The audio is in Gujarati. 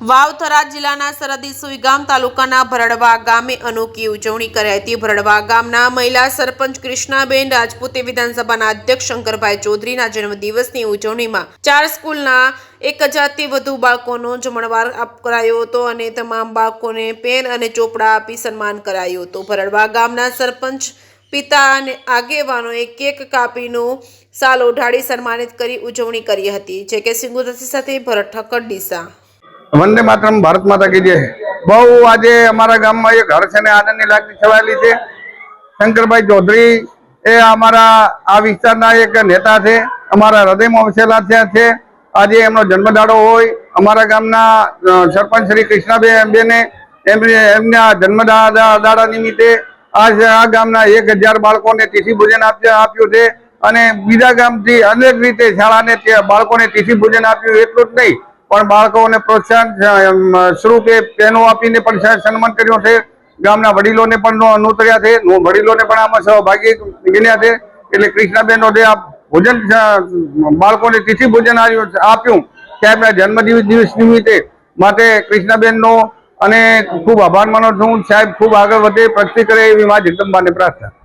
વાવથરા જિલ્લાના સરહદી સુઈગામ તાલુકાના ભરડવા ગામે અનોખી ઉજવણી કરાઈ હતી। ભરડવા ગામના મહિલા સરપંચ કૃષ્ણાબેન રાજપૂતે વિધાનસભાના અધ્યક્ષ શંકરભાઈ ચૌધરીના જન્મદિવસની ઉજવણીમાં 4 સ્કૂલના 1000 થી વધુ બાળકોનો જમણવાર કરાયો હતો અને તમામ બાળકોને પેન અને ચોપડા આપી સન્માન કરાયું હતું। ભરડવા ગામના સરપંચ પિતા અને આગેવાનોએ કેક કાપીનો સાલ ઓઢાડી સન્માનિત કરી ઉજવણી કરી હતી। જે કે સિંગુદસી સાથે ભરત ઠક્કર ડીસા। वंदे मातरम, भारत माता की जय। बहु आज अमरा गाम में एक हर्ष ने आनंद की लागती छवायेली है। शंकरभाई चौधरी ए अमरा आ विस्तारना एक नेता थे, अमरा हृदय में वसेला थे। आज एमनो जन्मदाड़ो होय, अमरा गामना सरपंच श्री कृष्णाबेने एमना जन्मदाड़ा निमित्ते आज आ गामना 1000 बाळकोने तिथि भोजन आप्युं छे अने बीजा गामथी अनेक रीते शाळाने बाळकोने तिथि भोजन आप्युं। एटલું જ નહીં પણ બાળકોને પ્રોત્સાહન સ્વરૂપે પેનો આપીને પણ સન્માન કર્યો છે। ગામના વડીલોને પણ નોતર્યા છે, વડીલોને પણ આમાં સહભાગી બન્યા છે। એટલે કૃષ્ણાબેનનો જે આ ભોજન બાળકોને તિથિ ભોજન આપ્યું સાહેબના જન્મદિવસ નિમિત્તે માટે કૃષ્ણાબેનનો અને ખૂબ આભાર માનું છું। સાહેબ ખૂબ આગળ વધે, પ્રગતિ કરે એવી મા જગદંબાને પ્રાર્થના।